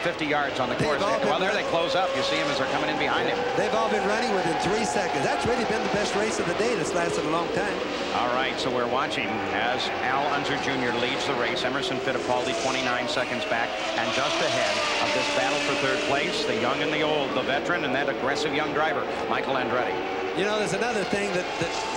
50 yards on the course. Well, there they close up. You see him as they're coming in behind him. They've all been running within 3 seconds. That's really been the best race of the day. That's lasted a long time. All right, so we're watching as Al Unser Jr. leads the race. Emerson Fittipaldi 29 seconds back, and just ahead of this battle for third place, the young and the old, the veteran and that aggressive young driver, Michael Andretti. You know, there's another thing that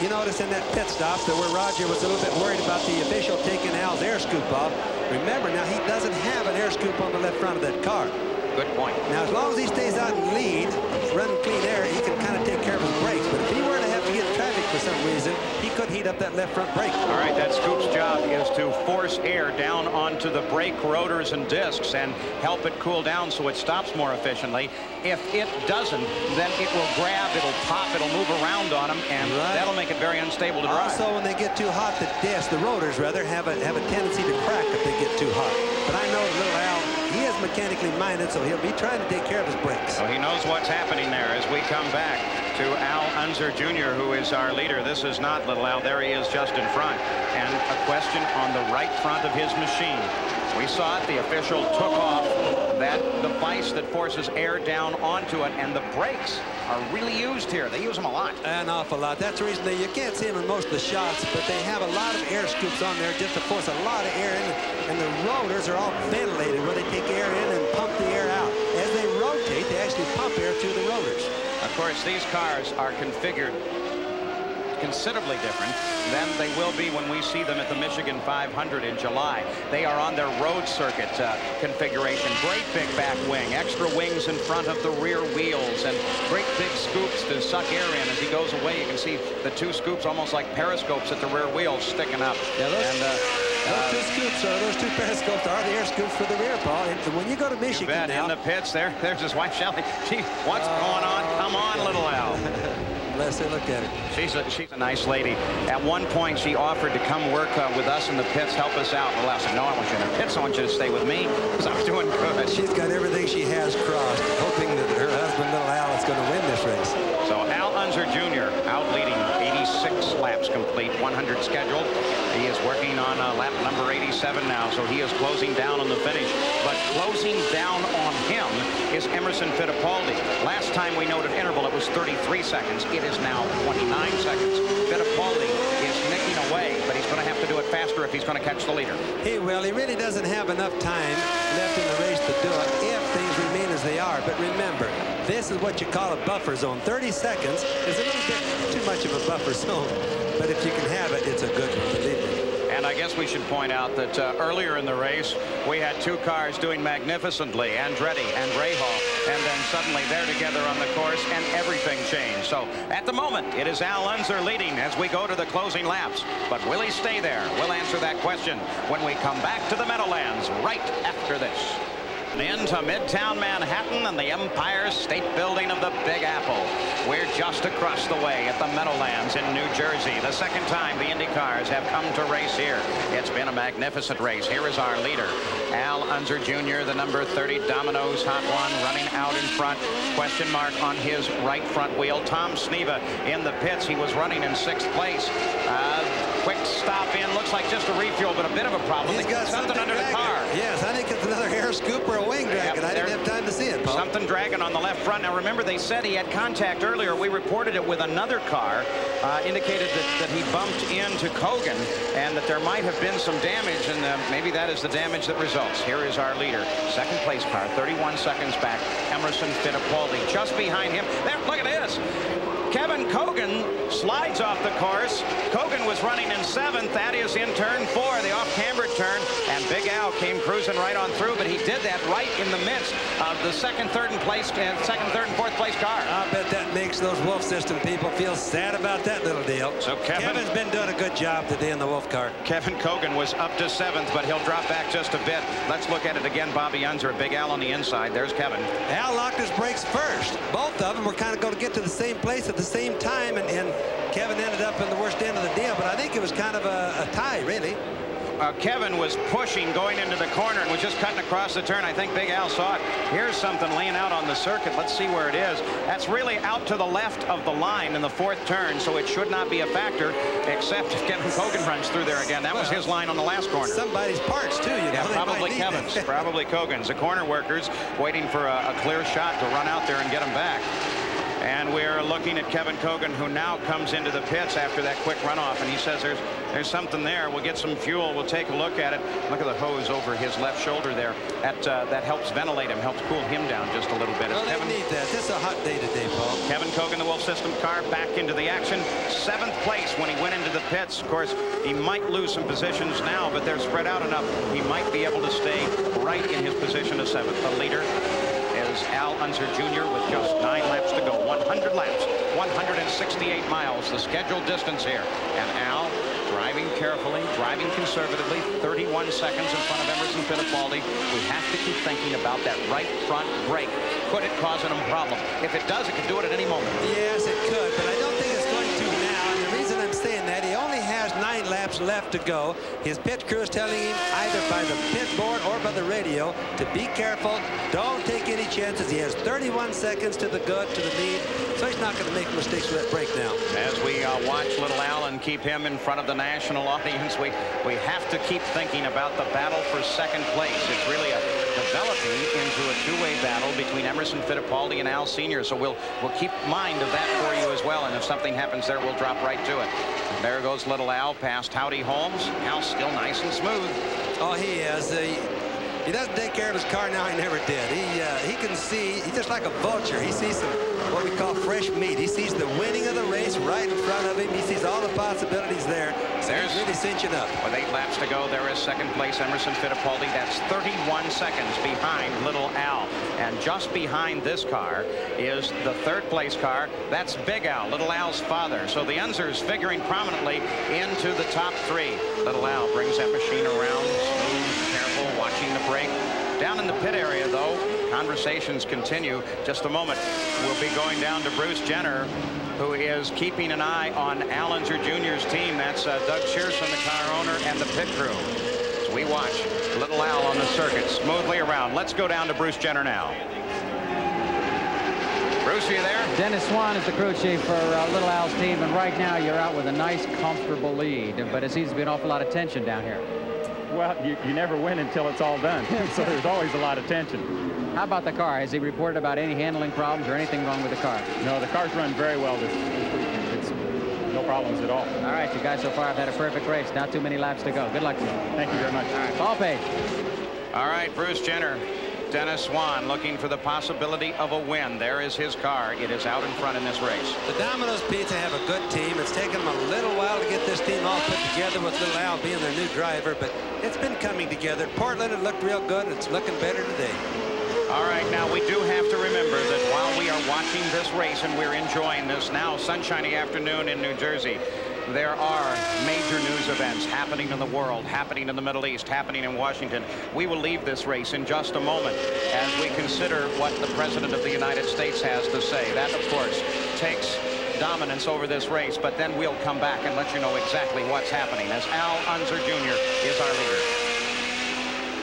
you notice in that pit stop that where Roger was a little bit worried about the official taking Al's air scoop off. Remember, now he doesn't have an air scoop on the left front of that car. Good point. Now, as long as he stays out in lead, running clean air, he can kind of take care of his brakes. But if he were to have to get traffic for some reason, he could heat up that left front brake. All right, that scoop's job is to force air down onto the brake rotors and discs and help it cool down so it stops more efficiently. If it doesn't, then it will grab, it'll pop, it'll move around on them, and that'll make it very unstable to drive. Also, when they get too hot, the rotors rather have a tendency to crack if they get too hot. But I know little Al, he is mechanically minded, so he'll be trying to take care of his brakes. So he knows what's happening there as we come back to Al Unser Jr., who is our leader. This is not little Al. There he is just in front. And a question on the right front of his machine. We saw it. The official took off that device that forces air down onto it, and the brakes are really used here. They use them a lot. An awful lot. That's the reason you can't see them in most of the shots, but they have a lot of air scoops on there just to force a lot of air in, and the rotors are all ventilated where they take air in and pump the air out. As they rotate, they actually pump air through the rotors. Of course, these cars are configured considerably different than they will be when we see them at the Michigan 500 in July. They are on their road circuit configuration. Great big back wing, extra wings in front of the rear wheels, and great big scoops to suck air in. As he goes away, you can see the two scoops almost like periscopes at the rear wheels sticking up. Yeah, those two periscopes are the air scoops for the rear, Paul. And when you go to Michigan now, in the pits, there's his wife Shelley. What's going on? Come on, little Al. Bless her, look at her. She's a nice lady. At one point, she offered to come work with us in the pits, help us out. Well, I said, no, I want you in the pits. I want you to stay with me because I'm doing good. She's got everything she has crossed, hoping that her husband, little Al, is going to win this race. So Al Unser Jr. out leading, 86 laps complete, 100 scheduled. He is working on lap number 87 now, so he is closing down on the finish. But closing down on him is Emerson Fittipaldi. Last time we noted interval, it was 33 seconds. It is now 29 seconds. Fittipaldi is nicking away, but he's going to have to do it faster if he's going to catch the leader. He really doesn't have enough time left in the race to do it if things remain as they are. But remember, this is what you call a buffer zone. 30 seconds is a little bit too much of a buffer zone. But if you can have it, it's a good one, believe me. And I guess we should point out that earlier in the race, we had two cars doing magnificently, Andretti and Rahal, and then suddenly they're together on the course, and everything changed. So at the moment, it is Al Unser leading as we go to the closing laps. But will he stay there? We'll answer that question when we come back to the Meadowlands right after this. Into Midtown Manhattan and the Empire State Building of the Big Apple. We're just across the way at the Meadowlands in New Jersey. The second time the Indy cars have come to race here. It's been a magnificent race. Here is our leader, Al Unser Jr., the number 30 Domino's Hot One, running out in front. Question mark on his right front wheel. Tom Sneva in the pits. He was running in 6th place. Quick stop in. Looks like just a refuel, but a bit of a problem. He's got something under the car. Yes, I think it's another air scoop or a wing dragon. I didn't have time to see it, Paul. Something dragging on the left front. Now, remember, they said he had contact earlier. We reported it with another car, indicated that he bumped into Kogan and that there might have been some damage, and maybe that is the damage that results. Here is our leader, second place car, 31 seconds back, Emerson Fittipaldi. Just behind him, there, look at this. Kevin Kogan slides off the course. Kogan was running in 7th. That is in turn 4, the off-cambered turn. And Big Al came cruising right on through, but he did that right in the midst of the second, third, and fourth place car. I bet that makes those Wolf System people feel sad about that little deal. So Kevin's been doing a good job today in the Wolf car. Kevin Kogan was up to 7th, but he'll drop back just a bit. Let's look at it again. Bobby Unser, Big Al on the inside. There's Kevin. Al locked his brakes first. Both of them were kind of going to get to the same place at the same time, and Kevin ended up in the worst end of the deal, but I think it was kind of a tie, really. Kevin was pushing going into the corner and was just cutting across the turn. I think Big Al saw it. Here's something laying out on the circuit. Let's see where it is. That's really out to the left of the line in the 4th turn, so it should not be a factor, except if Kevin Kogan runs through there again. That was his line on the last corner. Somebody's parts, too, you know. Yeah, probably Kevin's. Probably Kogan's. The corner workers waiting for a clear shot to run out there and get him back. And we're looking at Kevin Kogan, who now comes into the pits after that quick runoff, and he says there's something there. We'll get some fuel. We'll take a look at it. Look at the hose over his left shoulder there. That helps ventilate him, helps cool him down just a little bit. Well, they need that. This is a hot day today, Paul. Kevin Kogan, the Wolf System car, back into the action. 7th place when he went into the pits. Of course, he might lose some positions now, but they're spread out enough. He might be able to stay right in his position of 7th. The leader is Al Unser Jr. with just 9 laps to go. 100 laps, 168 miles, the scheduled distance here. And Al driving carefully, driving conservatively, 31 seconds in front of Emerson Fittipaldi. We have to keep thinking about that right front brake. Could it cause him a problem? If it does, it could do it at any moment. Yes, it could, but I don't think it's going to now. And the reason I'm saying that, he only has 9 laps left to go. His pit crew is telling him either by the pit board or by the radio to be careful, don't take any chances. He has 31 seconds to the good, to the lead, so he's not going to make mistakes with that brake now. As we watch little Al and keep him in front of the national audience, we have to keep thinking about the battle for 2nd place. It's really developing into a two-way battle between Emerson Fittipaldi and Al Sr. So we'll keep mind of that for you as well, and if something happens there, we'll drop right to it. There goes little Al past Howdy Holmes. Al's still nice and smooth. Oh, he is. He doesn't take care of his car now. He never did. He can see. He's just like a vulture. He sees some what we call fresh meat. He sees the winning of the race right in front of him. He sees all the possibilities there. So he's really cinching up. With 8 laps to go, there is 2nd place Emerson Fittipaldi. That's 31 seconds behind little Al. And just behind this car is the 3rd place car. That's Big Al, little Al's father. So the Unsers figuring prominently into the top 3. Little Al brings that machine around, smooth, careful, watching the brake. Down in the pit area, though, conversations continue. Just a moment, we'll be going down to Bruce Jenner, who is keeping an eye on Al Unser Jr.'s team. That's Doug Shearson, the car owner, and the pit crew. As we watch little Al on the circuit smoothly around. Let's go down to Bruce Jenner now. Bruce, are you there? Dennis Swan is the crew chief for little Al's team, and right now you're out with a nice, comfortable lead, but it seems to be an awful lot of tension down here. Well, you never win until it's all done, so there's always a lot of tension. How about the car? Has he reported about any handling problems or anything wrong with the car? No, the car's run very well this weekend. It's no problems at all. All right, you guys so far have had a perfect race. Not too many laps to go. Good luck to you. Thank you very much. All right, ball page. All right, Bruce Jenner. Dennis Swan looking for the possibility of a win. There is his car. It is out in front in this race. The Domino's Pizza have a good team. It's taken them a little while to get this team all put together with little Al being their new driver, but it's been coming together. Portland, it looked real good. It's looking better today. All right, now we do have to remember that while we are watching this race and we're enjoying this now sunshiny afternoon in New Jersey, there are major news events happening in the world, happening in the Middle East, happening in Washington. We will leave this race in just a moment as we consider what the President of the United States has to say. That, of course, takes dominance over this race, but then we'll come back and let you know exactly what's happening as Al Unser Jr. is our leader.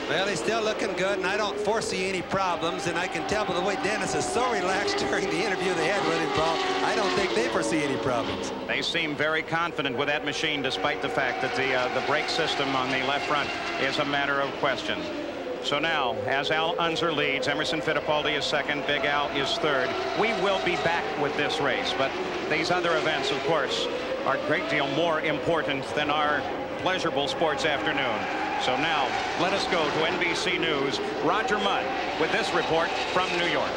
Well, he's still looking good, and I don't foresee any problems. And I can tell by the way Dennis is so relaxed during the interview they had with him, Paul. I don't think they foresee any problems. They seem very confident with that machine, despite the fact that the brake system on the left front is a matter of question. So now, as Al Unser leads, Emerson Fittipaldi is 2nd, Big Al is 3rd. We will be back with this race, but these other events, of course, are a great deal more important than our pleasurable sports afternoon. So now, let us go to NBC News. Roger Mudd with this report from New York.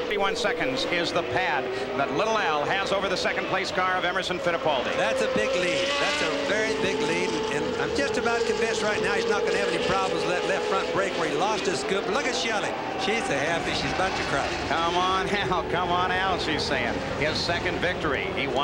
31 seconds is the pad that little Al has over the 2nd place car of Emerson Fittipaldi. That's a big lead. That's a very big lead. And I'm just about convinced right now he's not going to have any problems with that left front brake where he lost his scoop. Look at Shelley. She's so happy. She's about to cry. Come on, Al. Come on, Al, she's saying. His 2nd victory. He won.